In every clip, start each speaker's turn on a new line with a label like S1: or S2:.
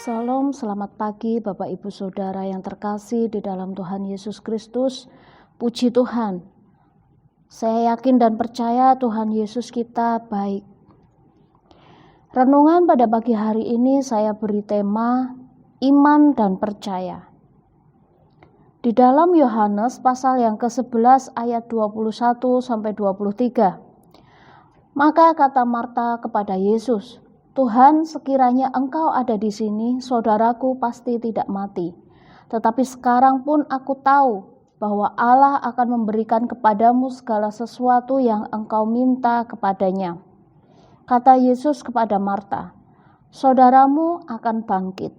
S1: Salam, selamat pagi Bapak Ibu Saudara yang terkasih di dalam Tuhan Yesus Kristus. Puji Tuhan, saya yakin dan percaya Tuhan Yesus kita baik. Renungan pada pagi hari ini saya beri tema iman dan percaya. Di dalam Yohanes pasal yang ke-11 ayat 21-23. Maka kata Marta kepada Yesus, "Tuhan, sekiranya Engkau ada di sini, saudaraku pasti tidak mati. Tetapi sekarang pun aku tahu bahwa Allah akan memberikan kepadamu segala sesuatu yang Engkau minta kepadanya." Kata Yesus kepada Marta, "Saudaramu akan bangkit."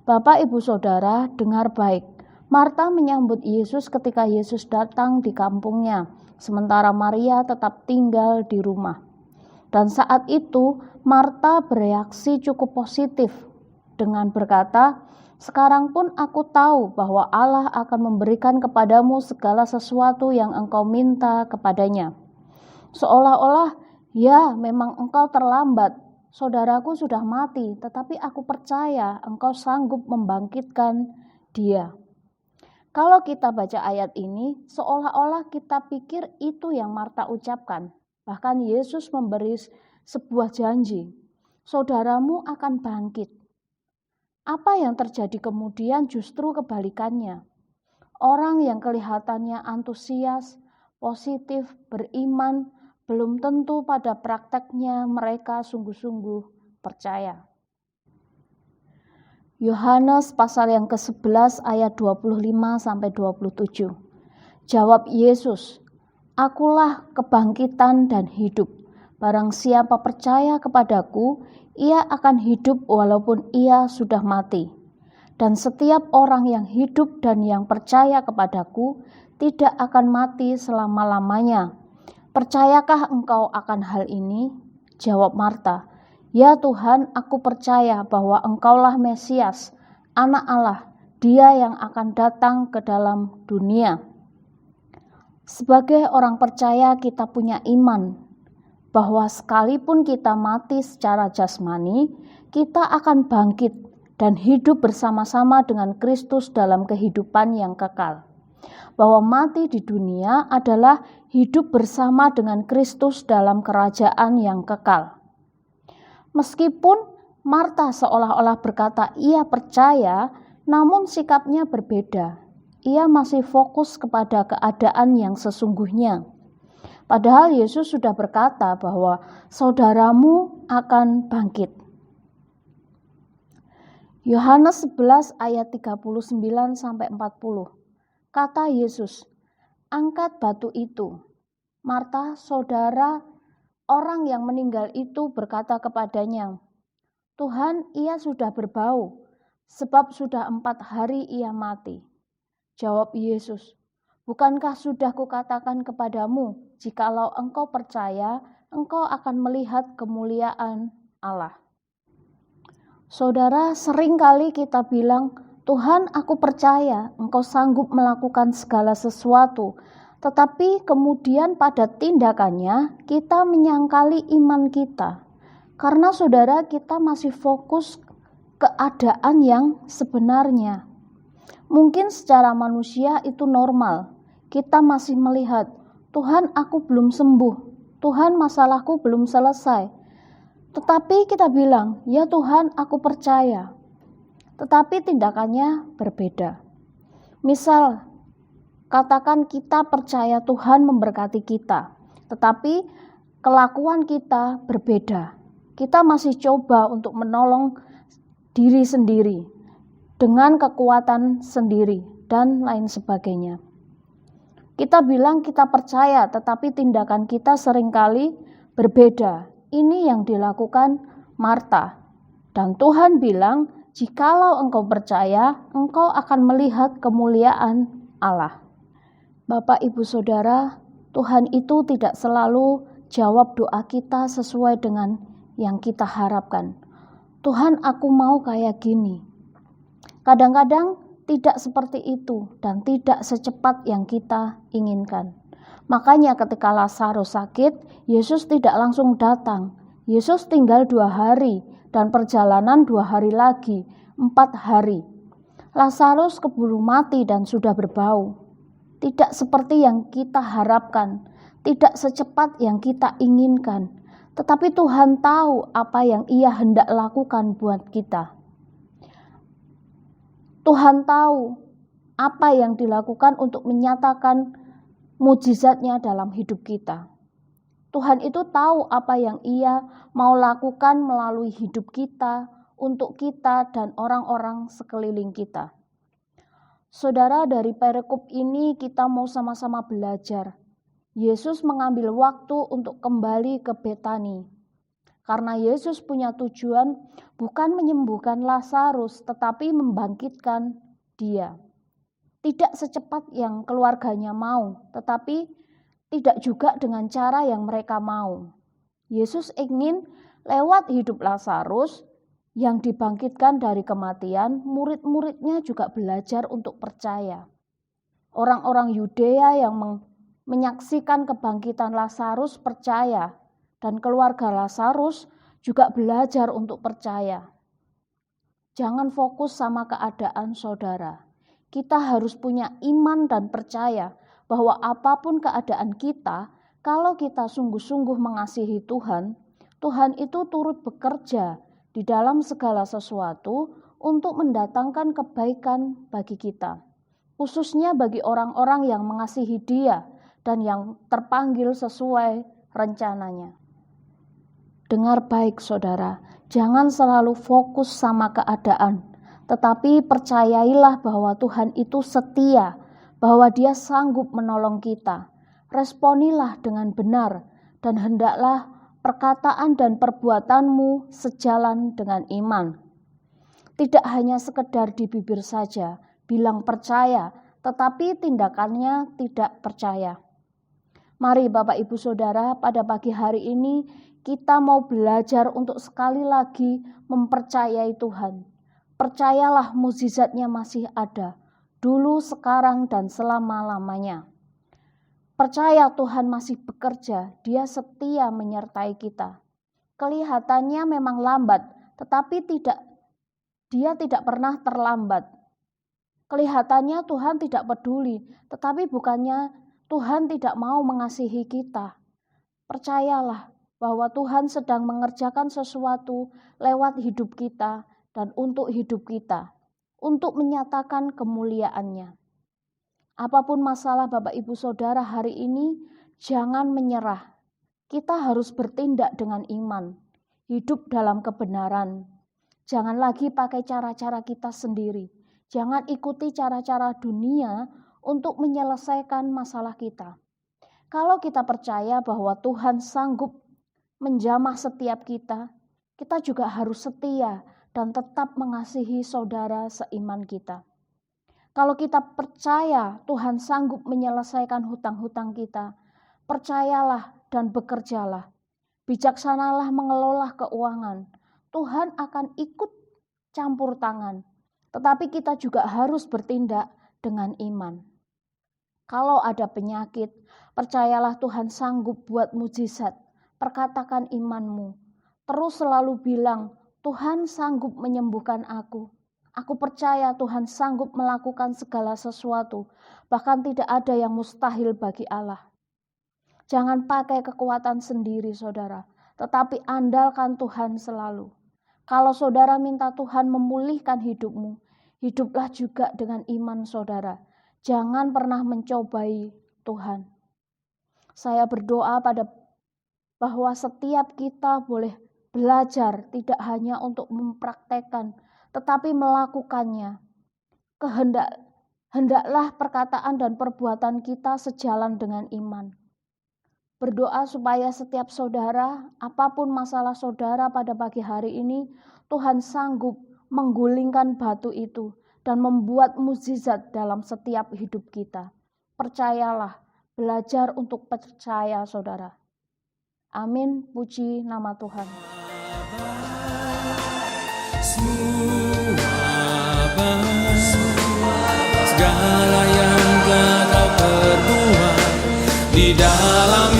S1: Bapak Ibu Saudara, dengar baik. Marta menyambut Yesus ketika Yesus datang di kampungnya, sementara Maria tetap tinggal di rumah. Dan saat itu Marta bereaksi cukup positif dengan berkata, "Sekarang pun aku tahu bahwa Allah akan memberikan kepadamu segala sesuatu yang engkau minta kepadanya." Seolah-olah, ya memang engkau terlambat, saudaraku sudah mati, tetapi aku percaya engkau sanggup membangkitkan dia. Kalau kita baca ayat ini, seolah-olah kita pikir itu yang Marta ucapkan. Bahkan Yesus memberi sebuah janji, saudaramu akan bangkit. Apa yang terjadi kemudian justru kebalikannya. Orang yang kelihatannya antusias, positif, beriman, belum tentu pada prakteknya mereka sungguh-sungguh percaya. Yohanes pasal yang ke-11 ayat 25-27. Jawab Yesus, "Akulah kebangkitan dan hidup. Barang siapa percaya kepadaku, ia akan hidup walaupun ia sudah mati. Dan setiap orang yang hidup dan yang percaya kepadaku tidak akan mati selama-lamanya. Percayakah engkau akan hal ini?" Jawab Marta, "Ya Tuhan, aku percaya bahwa Engkaulah Mesias, Anak Allah, Dia yang akan datang ke dalam dunia." Sebagai orang percaya kita punya iman bahwa sekalipun kita mati secara jasmani, kita akan bangkit dan hidup bersama-sama dengan Kristus dalam kehidupan yang kekal. Bahwa mati di dunia adalah hidup bersama dengan Kristus dalam kerajaan yang kekal. Meskipun Marta seolah-olah berkata ia percaya, namun sikapnya berbeda. Ia masih fokus kepada keadaan yang sesungguhnya. Padahal Yesus sudah berkata bahwa saudaramu akan bangkit. Yohanes 11 ayat 39-40. Kata Yesus, "Angkat batu itu." Marta, saudara orang yang meninggal itu, berkata kepadanya, "Tuhan, ia sudah berbau, sebab sudah 4 hari ia mati." Jawab Yesus, "Bukankah sudah kukatakan kepadamu, jikalau engkau percaya, engkau akan melihat kemuliaan Allah." Saudara, seringkali kita bilang, "Tuhan, aku percaya engkau sanggup melakukan segala sesuatu." Tetapi kemudian pada tindakannya kita menyangkali iman kita. Karena saudara, kita masih fokus keadaan yang sebenarnya. Mungkin secara manusia itu normal. Kita masih melihat, "Tuhan, aku belum sembuh. Tuhan, masalahku belum selesai." Tetapi kita bilang, "Ya Tuhan, aku percaya." Tetapi tindakannya berbeda. Misal, katakan kita percaya Tuhan memberkati kita, tetapi kelakuan kita berbeda. Kita masih coba untuk menolong diri sendiri dengan kekuatan sendiri dan lain sebagainya. Kita bilang kita percaya, tetapi tindakan kita seringkali berbeda. Ini yang dilakukan Marta. Dan Tuhan bilang, "Jikalau engkau percaya, engkau akan melihat kemuliaan Allah." Bapak Ibu Saudara, Tuhan itu tidak selalu jawab doa kita sesuai dengan yang kita harapkan. "Tuhan, aku mau kayak gini." Kadang-kadang tidak seperti itu dan tidak secepat yang kita inginkan. Makanya ketika Lazarus sakit, Yesus tidak langsung datang. Yesus tinggal 2 hari dan perjalanan 2 hari lagi, 4 hari. Lazarus keburu mati dan sudah berbau. Tidak seperti yang kita harapkan, tidak secepat yang kita inginkan. Tetapi Tuhan tahu apa yang Ia hendak lakukan buat kita. Tuhan tahu apa yang dilakukan untuk menyatakan mujizatnya dalam hidup kita. Tuhan itu tahu apa yang Ia mau lakukan melalui hidup kita, untuk kita dan orang-orang sekeliling kita. Saudara, dari perikop ini kita mau sama-sama belajar. Yesus mengambil waktu untuk kembali ke Betani. Karena Yesus punya tujuan bukan menyembuhkan Lazarus, tetapi membangkitkan dia. Tidak secepat yang keluarganya mau, tetapi tidak juga dengan cara yang mereka mau. Yesus ingin lewat hidup Lazarus yang dibangkitkan dari kematian, murid-muridnya juga belajar untuk percaya. Orang-orang Yudea yang menyaksikan kebangkitan Lazarus percaya, dan keluarga Lazarus juga belajar untuk percaya. Jangan fokus sama keadaan saudara. Kita harus punya iman dan percaya bahwa apapun keadaan kita, kalau kita sungguh-sungguh mengasihi Tuhan, Tuhan itu turut bekerja di dalam segala sesuatu untuk mendatangkan kebaikan bagi kita. Khususnya bagi orang-orang yang mengasihi Dia dan yang terpanggil sesuai rencananya. Dengar baik saudara, jangan selalu fokus sama keadaan, tetapi percayailah bahwa Tuhan itu setia, bahwa Dia sanggup menolong kita. Responilah dengan benar, dan hendaklah perkataan dan perbuatanmu sejalan dengan iman. Tidak hanya sekedar di bibir saja, bilang percaya, tetapi tindakannya tidak percaya. Mari Bapak Ibu Saudara, pada pagi hari ini kita mau belajar untuk sekali lagi mempercayai Tuhan. Percayalah mukjizatnya masih ada, dulu, sekarang, dan selama-lamanya. Percaya Tuhan masih bekerja, Dia setia menyertai kita. Kelihatannya memang lambat, tetapi Dia tidak pernah terlambat. Kelihatannya Tuhan tidak peduli, tetapi bukannya Tuhan tidak mau mengasihi kita. Percayalah bahwa Tuhan sedang mengerjakan sesuatu lewat hidup kita dan untuk hidup kita, untuk menyatakan kemuliaan-Nya. Apapun masalah Bapak Ibu Saudara hari ini, jangan menyerah. Kita harus bertindak dengan iman, hidup dalam kebenaran. Jangan lagi pakai cara-cara kita sendiri. Jangan ikuti cara-cara dunia untuk menyelesaikan masalah kita. Kalau kita percaya bahwa Tuhan sanggup menjamah setiap kita, kita juga harus setia dan tetap mengasihi saudara seiman kita. Kalau kita percaya Tuhan sanggup menyelesaikan hutang-hutang kita, percayalah dan bekerjalah. Bijaksanalah mengelola keuangan. Tuhan akan ikut campur tangan, tetapi kita juga harus bertindak dengan iman. Kalau ada penyakit, percayalah Tuhan sanggup buat mujizat. Perkatakan imanmu. Terus selalu bilang, Tuhan sanggup menyembuhkan aku. Aku percaya Tuhan sanggup melakukan segala sesuatu. Bahkan tidak ada yang mustahil bagi Allah. Jangan pakai kekuatan sendiri saudara, tetapi andalkan Tuhan selalu. Kalau saudara minta Tuhan memulihkan hidupmu, hiduplah juga dengan iman saudara. Jangan pernah mencobai Tuhan. Saya berdoa bahwa setiap kita boleh belajar tidak hanya untuk mempraktekkan, tetapi melakukannya. Hendaklah perkataan dan perbuatan kita sejalan dengan iman. Berdoa supaya setiap saudara, apapun masalah saudara pada pagi hari ini, Tuhan sanggup menggulingkan batu itu dan membuat mukjizat dalam setiap hidup kita. Percayalah, belajar untuk percaya saudara. Amin, puji nama Tuhan.
S2: Segala yang telah kau perbuat di dalam